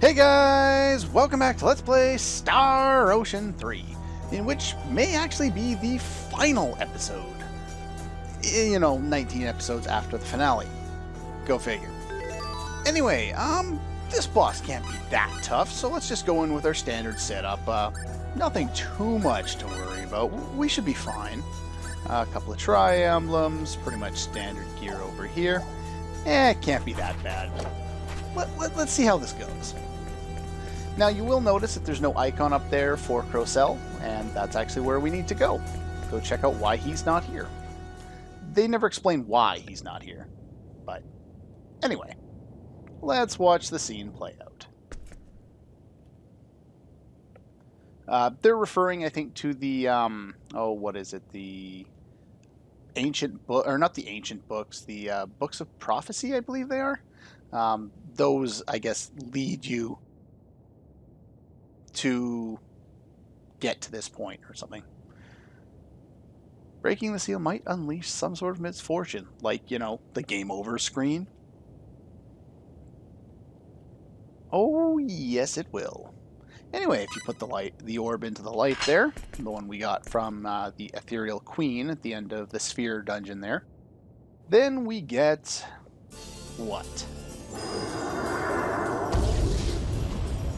Hey guys! Welcome back to Let's Play Star Ocean 3, in which may actually be the final episode. You know, 19 episodes after the finale. Go figure. Anyway, this boss can't be that tough, so let's just go in with our standard setup. Nothing too much to worry about. We should be fine. A couple of tri-emblems, pretty much standard gear over here. It can't be that bad. Let's see how this goes. Now you will notice that there's no icon up there for Crocell, and that's actually where we need to go. Go check out why he's not here. They never explain why he's not here. But anyway, let's watch the scene play out. They're referring, I think, to the, what is it? The ancient book, or not the ancient books, the books of prophecy, I believe they are. Those, I guess, lead you to get to this point or something. Breaking the seal might unleash some sort of misfortune, like, you know, the game over screen. Oh, yes, it will. Anyway, if you put the orb into the light there, the one we got from the Ethereal Queen at the end of the Sphere dungeon there, then we get what?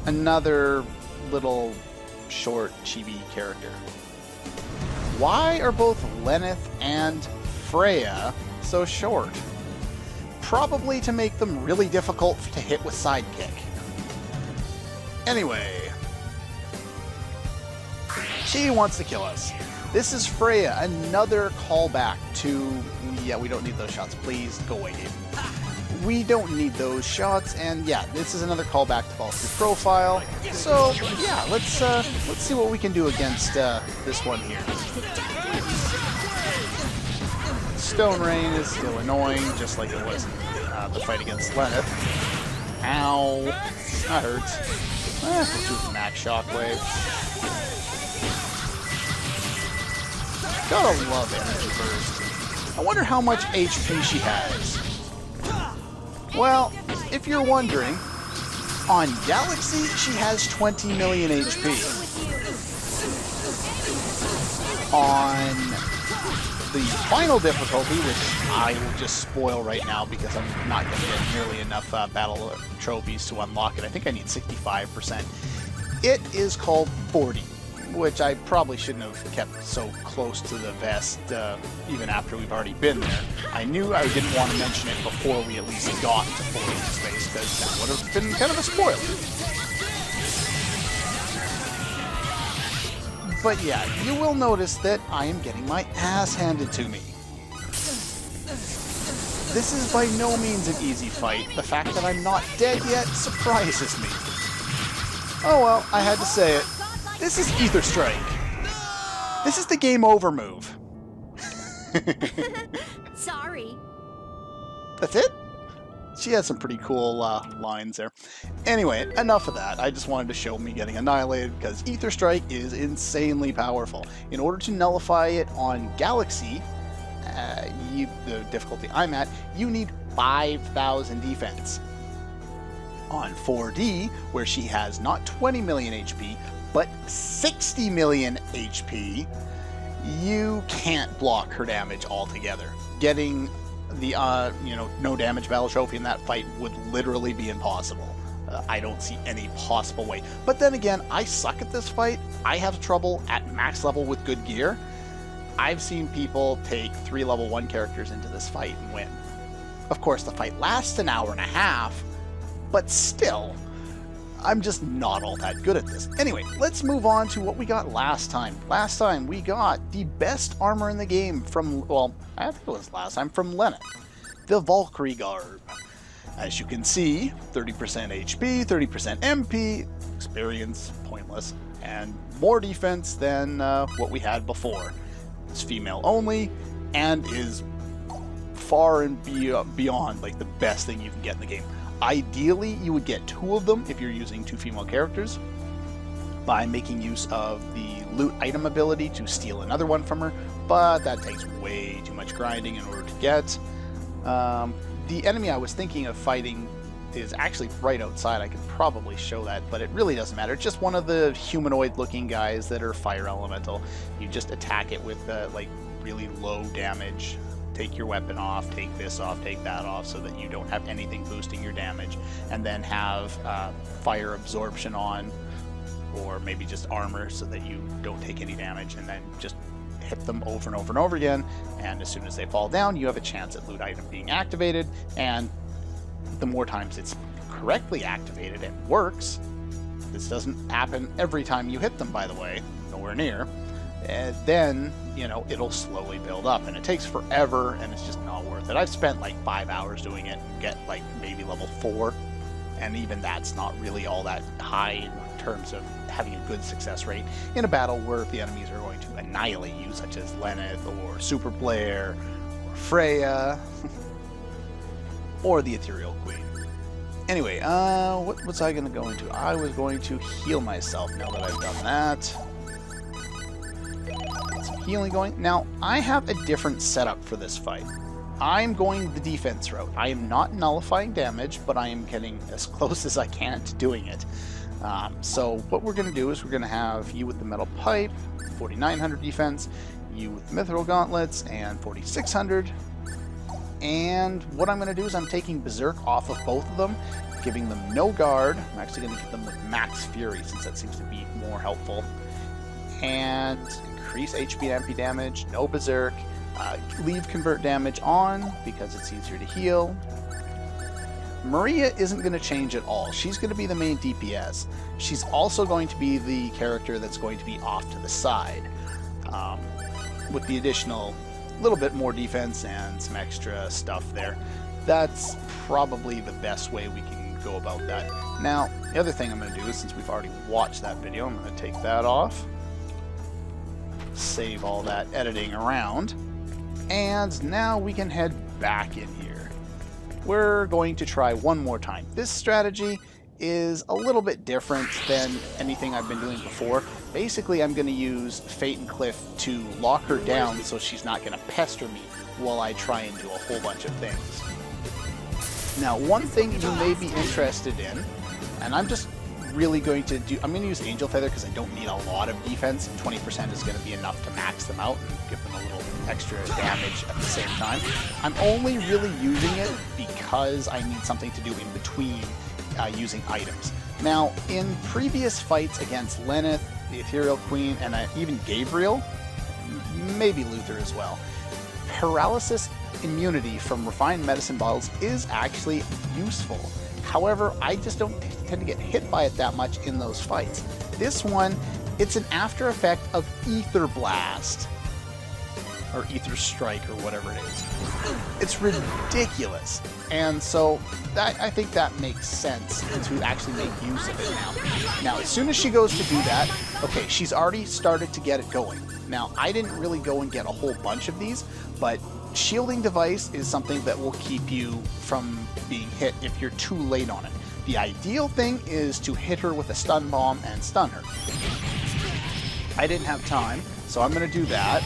Another little short chibi character. Why are both Lenneth and Freya so short? Probably to make them really difficult to hit with sidekick. Anyway, she wants to kill us. This is Freya, another callback to... Yeah, we don't need those shots. Please go away, dude. We don't need those shots, and yeah, this is another callback to False Profile. So yeah, let's see what we can do against this one here. Stone Rain is still annoying, just like it was in the fight against Lenneth. Ow, that hurts. Let's do the Max Shockwave. Gotta love Energy Burst. I wonder how much HP she has. Well, if you're wondering, on Galaxy, she has 20 million HP. On the final difficulty, which I will just spoil right now because I'm not going to get nearly enough battle trophies to unlock it. I think I need 65%. It is called 40, which I probably shouldn't have kept so close to the vest, even after we've already been there. I knew I didn't want to mention it before we at least got to 40 in space, because that would have been kind of a spoiler. But yeah, you will notice that I am getting my ass handed to me. This is by no means an easy fight. The fact that I'm not dead yet surprises me. Oh well, I had to say it. This is Ether Strike. This is the game over move. Sorry. That's it? She has some pretty cool lines there. Anyway, enough of that. I just wanted to show me getting annihilated because Ether Strike is insanely powerful. In order to nullify it on Galaxy, the difficulty I'm at, you need 5,000 defense. On 4D, where she has not 20 million HP, but 60 million HP, you can't block her damage altogether. Getting the, no damage battle trophy in that fight would literally be impossible. I don't see any possible way. But then again, I suck at this fight. I have trouble at max level with good gear. I've seen people take 3 level 1 characters into this fight and win. Of course, the fight lasts an hour and a half, but still, I'm just not all that good at this. Anyway, let's move on to what we got last time. Last time we got the best armor in the game from, well, I think it was last time, from Lenneth. The Valkyrie Garb. As you can see, 30% HP, 30% MP, experience, pointless, and more defense than what we had before. It's female only, and is far and beyond like the best thing you can get in the game. Ideally, you would get 2 of them if you're using 2 female characters by making use of the loot item ability to steal another one from her, but that takes way too much grinding in order to get. The enemy I was thinking of fighting is actually right outside. I could probably show that, but it really doesn't matter. It's just one of the humanoid-looking guys that are fire elemental. You just attack it with like really low damage. Take your weapon off, take this off, take that off, so that you don't have anything boosting your damage, and then have fire absorption on, or maybe just armor so that you don't take any damage, and then just hit them over and over and over again, and as soon as they fall down, you have a chance at loot item being activated, and the more times it's correctly activated and works, this doesn't happen every time you hit them, by the way, nowhere near, and then, you know, it'll slowly build up, and it takes forever, and it's just not worth it. I've spent like 5 hours doing it and get like maybe level 4, and even that's not really all that high in terms of having a good success rate in a battle where the enemies are going to annihilate you, such as Lenneth or Super Blair or Freya or the Ethereal Queen. Anyway, what was I going to go into? I was going to heal myself now that I've done that. Get some healing going. Now, I have a different setup for this fight. I'm going the defense route. I am not nullifying damage, but I am getting as close as I can to doing it. So what we're going to do is we're going to have you with the metal pipe, 4900 defense, you with the mithril gauntlets, and 4600. And what I'm going to do is I'm taking Berserk off of both of them, giving them no guard. I'm actually going to give them with max fury, since that seems to be more helpful. And increase HP and MP damage, no Berserk. Leave convert damage on because it's easier to heal. Maria isn't going to change at all. She's going to be the main DPS. She's also going to be the character that's going to be off to the side, with the additional little bit more defense and some extra stuff there. That's probably the best way we can go about that. Now, the other thing I'm going to do is, since we've already watched that video, I'm going to take that off, save all that editing around, and now we can head back in here. We're going to try one more time. This strategy is a little bit different than anything I've been doing before. Basically, I'm going to use Fate and Cliff to lock her down so she's not going to pester me while I try and do a whole bunch of things. Now, one thing you may be interested in, and I'm just really going to do, I'm going to use Angel Feather because I don't need a lot of defense, and 20% is going to be enough to max them out and give them a little extra damage at the same time. I'm only really using it because I need something to do in between using items. Now, in previous fights against Lenneth, the Ethereal Queen, and even Gabriel, maybe Luther as well, paralysis immunity from refined medicine bottles is actually useful. However, I just don't tend to get hit by it that much in those fights. This one, it's an after effect of Ether Blast, or Ether Strike, or whatever it is. It's ridiculous. And so I think that makes sense to actually make use of it now. Now, as soon as she goes to do that, okay, she's already started to get it going. Now, I didn't really go and get a whole bunch of these, but shielding device is something that will keep you from being hit if you're too late on it. The ideal thing is to hit her with a stun bomb and stun her. I didn't have time, so I'm going to do that.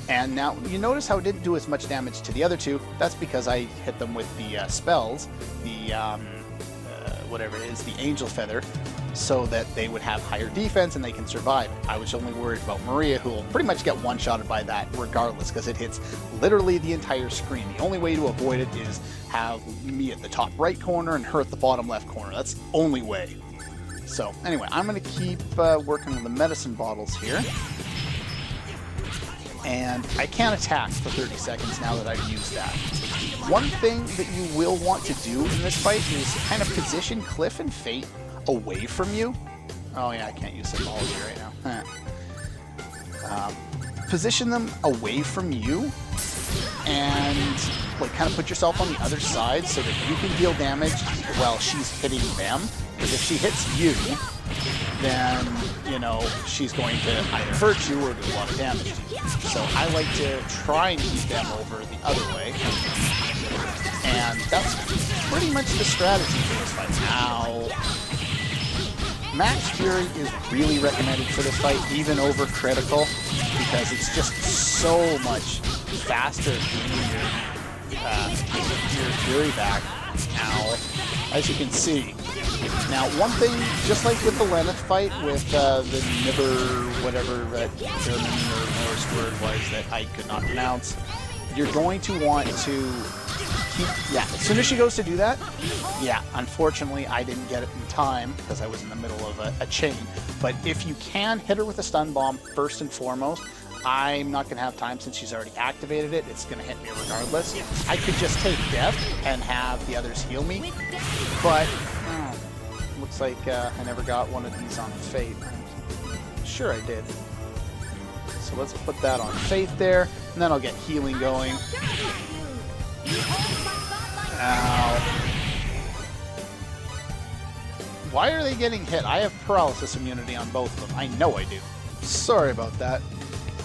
And now, you notice how it didn't do as much damage to the other two. That's because I hit them with the spells, the, whatever it is, the Angel Feather, so that they would have higher defense and they can survive. I was only worried about Maria, who will pretty much get one-shotted by that regardless, because it hits literally the entire screen. The only way to avoid it is have me at the top right corner and her at the bottom left corner. That's the only way. So, anyway, I'm going to keep working on the medicine bottles here. And I can't attack for 30 seconds now that I've used that. One thing that you will want to do in this fight is kind of position Cliff and Fate away from you. Oh yeah, I can't use symbology right now. Position them away from you and like kind of put yourself on the other side so that you can deal damage while she's hitting them. Because if she hits you, then, you know, she's going to either hurt you or do a lot of damage to you. So I like to try and keep them over the other way. And that's pretty much the strategy for this fight. Now, Max Fury is really recommended for this fight, even over Critical, because it's just so much faster to get your Fury back. Ow. As you can see. Now, one thing, just like with the Lenneth fight with the Nibber, whatever that German or Norse word was that I could not pronounce, you're going to want to keep, yeah, as soon as she goes to do that, yeah, unfortunately I didn't get it in time because I was in the middle of a chain, but if you can hit her with a stun bomb first and foremost, I'm not going to have time since she's already activated it. It's going to hit me regardless. I could just take death and have the others heal me, but looks like I never got one of these on Fate. Sure I did. So let's put that on Faith there, and then I'll get healing going. Ow. Why are they getting hit? I have paralysis immunity on both of them. I know I do. Sorry about that.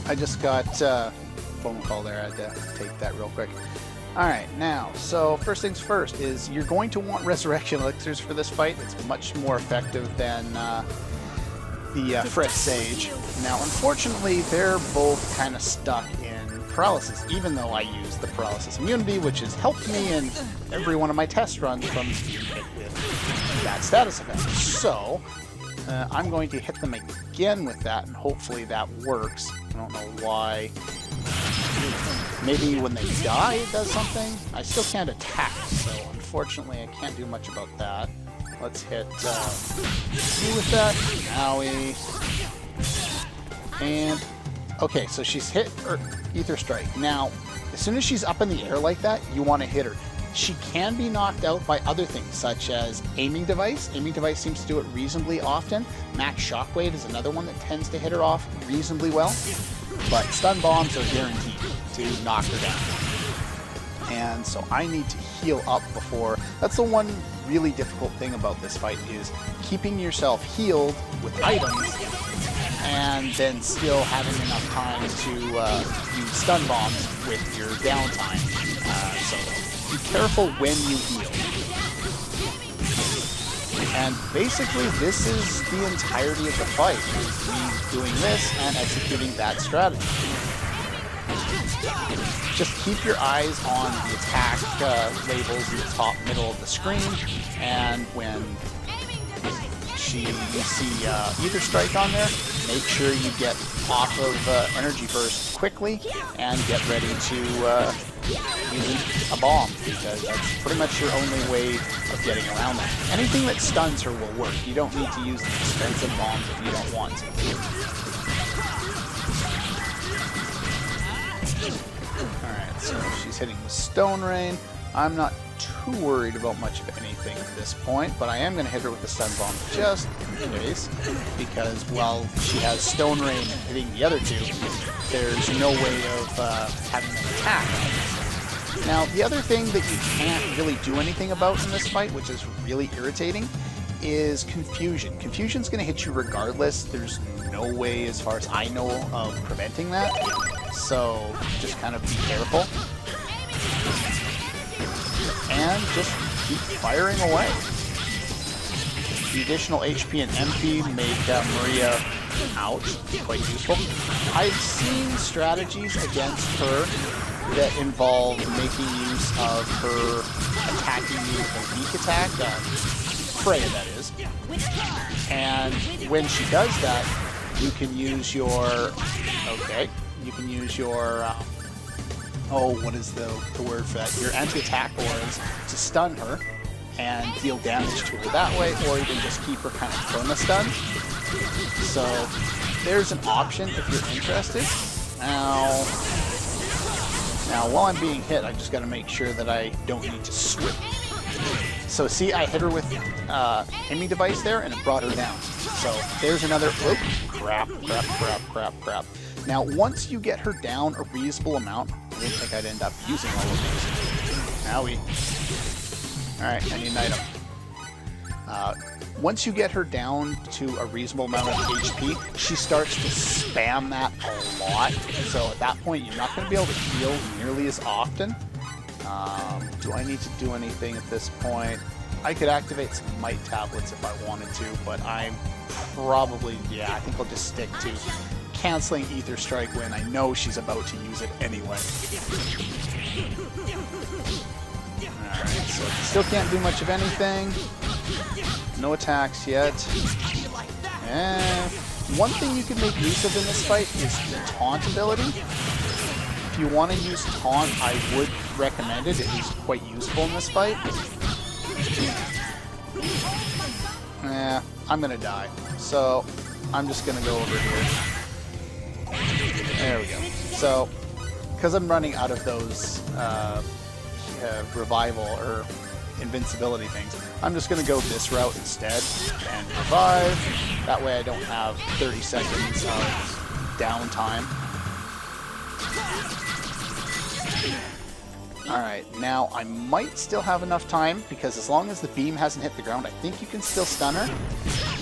I just got a phone call there. I had to take that real quick. Alright, now, so first things first is you're going to want Resurrection Elixirs for this fight. It's much more effective than the Fresh Sage. Now, unfortunately, they're both kind of stuck in paralysis, even though I use the paralysis immunity, which has helped me in every one of my test runs from being hit with that status effect. So, I'm going to hit them again with that, and hopefully that works. I don't know why. Maybe when they die it does something? I still can't attack, so unfortunately I can't do much about that. Let's hit you with that. Owie. And, okay, so she's hit Ether Strike. Now, as soon as she's up in the air like that, you want to hit her. She can be knocked out by other things, such as Aiming Device. Aiming Device seems to do it reasonably often. Max Shockwave is another one that tends to hit her off reasonably well. But stun bombs are guaranteed to knock her down. And so I need to heal up before. That's the one really difficult thing about this fight is keeping yourself healed with items and then still having enough time to use stun bombs with your downtime. So be careful when you heal. And basically this is the entirety of the fight, is me doing this and executing that strategy. Just keep your eyes on the attack labels in the top middle of the screen, and when you see Ether Strike on there, make sure you get off of Energy Burst quickly and get ready to use a bomb, because that's pretty much your only way of getting around that. Anything that stuns her will work. You don't need to use the expensive bombs if you don't want to. Alright, so she's hitting with Stone Rain. I'm not too worried about much of anything at this point, but I am going to hit her with the stun bomb just in case, because while she has Stone Rain and hitting the other two, there's no way of having them attack. Now, the other thing that you can't really do anything about in this fight, which is really irritating, is Confusion. Confusion's going to hit you regardless. There's no way, as far as I know, of preventing that, so just kind of be careful. And just keep firing away. The additional HP and MP make Maria quite useful. I've seen strategies against her that involve making use of her attacking you with a weak attack, Freya that is. And when she does that, you can use your, what is the word for that? Your anti-attack auras to stun her and deal damage to her that way, or even just keep her kind of perma-stunned. So there's an option if you're interested. Now while I'm being hit, I just got to make sure that I don't need to switch. So see, I hit her with Aiming Device there, and it brought her down. So there's another, crap. Now, once you get her down a reasonable amount, I didn't think I'd end up using all of these. Owie. Alright, I need an item. Once you get her down to a reasonable amount of HP, she starts to spam that a lot. So at that point, you're not going to be able to heal nearly as often. Do I need to do anything at this point? I could activate some Might Tablets if I wanted to, but I'm probably, I think I'll just stick to canceling Ether Strike when I know she's about to use it anyway. Alright, so still can't do much of anything. No attacks yet. And one thing you can make use of in this fight is the taunt ability. If you want to use taunt, I would recommend it. It is quite useful in this fight. I'm gonna die. So I'm just gonna go over here. There we go. So, because I'm running out of those revival or invincibility things, I'm just going to go this route instead and revive. That way I don't have 30 seconds of downtime. Alright, now I might still have enough time, because as long as the beam hasn't hit the ground, I think you can still stun her.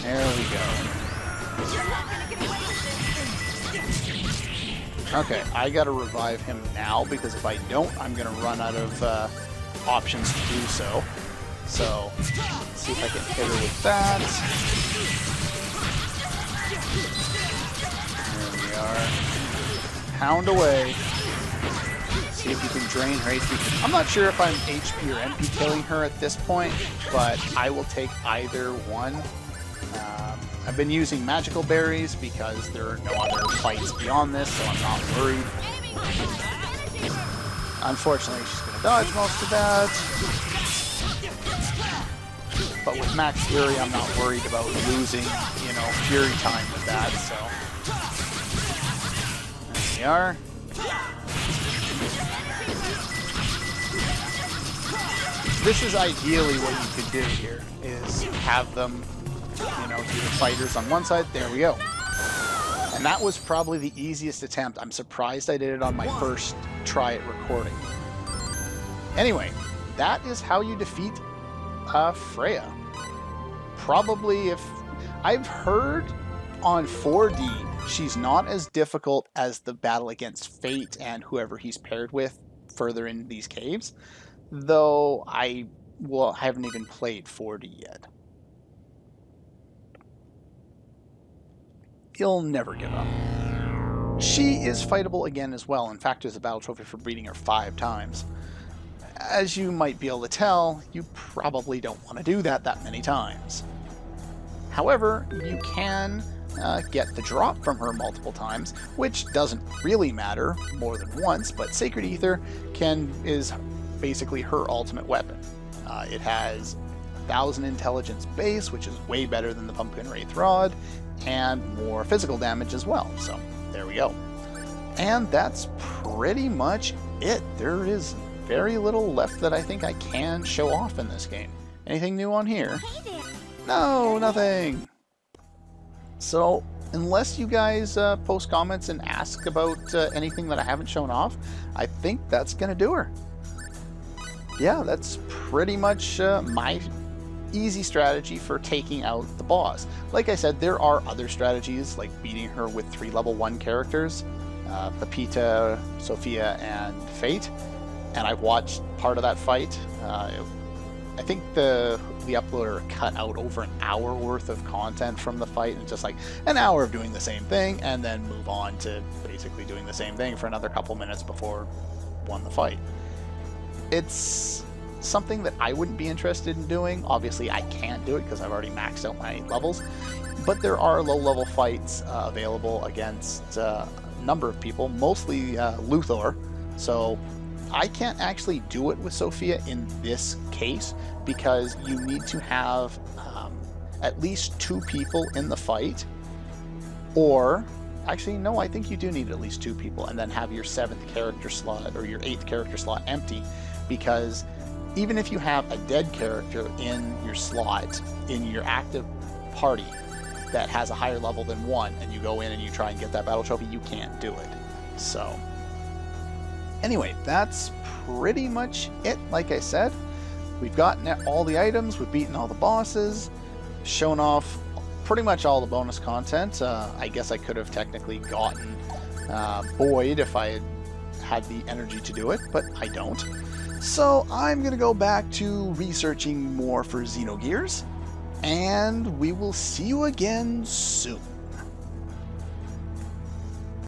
There we go. Okay, I gotta revive him now, because if I don't, I'm gonna run out of options to do so. So, let's see if I can hit her with that. There we are. Pound away. See if you can drain her HP. I'm not sure if I'm HP or MP killing her at this point, but I will take either one. I've been using magical berries because there are no other fights beyond this, so I'm not worried. Unfortunately, she's going to dodge most of that. But with Max Fury, I'm not worried about losing, Fury time with that, so. There we are. This is ideally what you could do here, is have them do the fighters on one side. There we go. And that was probably the easiest attempt. I'm surprised I did it on my first try at recording. Anyway, that is how you defeat Freya. Probably, if I've heard on 4D, she's not as difficult as the battle against Fate and whoever he's paired with further in these caves, though I haven't even played 4D yet. You'll never give up. She is fightable again as well. In fact, there's a battle trophy for beating her 5 times. As you might be able to tell, you probably don't want to do that many times. However, you can get the drop from her multiple times, which doesn't really matter more than once, but Sacred Ether is basically her ultimate weapon. It has 1,000 intelligence base, which is way better than the Pumpkin Wraith Rod, and more physical damage as well. So there we go. And that's pretty much it. There is very little left that I think I can show off in this game. Anything new on here? No, nothing. So unless you guys post comments and ask about anything that I haven't shown off, I think that's gonna do her. Yeah, that's pretty much my easy strategy for taking out the boss. Like I said, there are other strategies, like beating her with 3 level 1 characters, Pepita, Sophia, and Fate, and I've watched part of that fight. I think the uploader cut out over an hour worth of content from the fight, and just like an hour of doing the same thing, and then move on to basically doing the same thing for another couple minutes before won the fight. It's something that I wouldn't be interested in doing. Obviously, I can't do it because I've already maxed out my levels, but there are low-level fights available against a number of people, mostly Luthor, so I can't actually do it with Sophia in this case because you need to have at least 2 people in the fight, or actually no, I think you do need at least 2 people, and then have your 7th character slot or your 8th character slot empty, because even if you have a dead character in your slot in your active party that has a higher level than 1, and you go in and you try and get that battle trophy, you can't do it. So anyway, that's pretty much it. Like I said, we've gotten all the items, we've beaten all the bosses, shown off pretty much all the bonus content. I guess I could have technically gotten Boyd if I had the energy to do it, but I don't. So I'm going to go back to researching more for Xenogears, and we will see you again soon.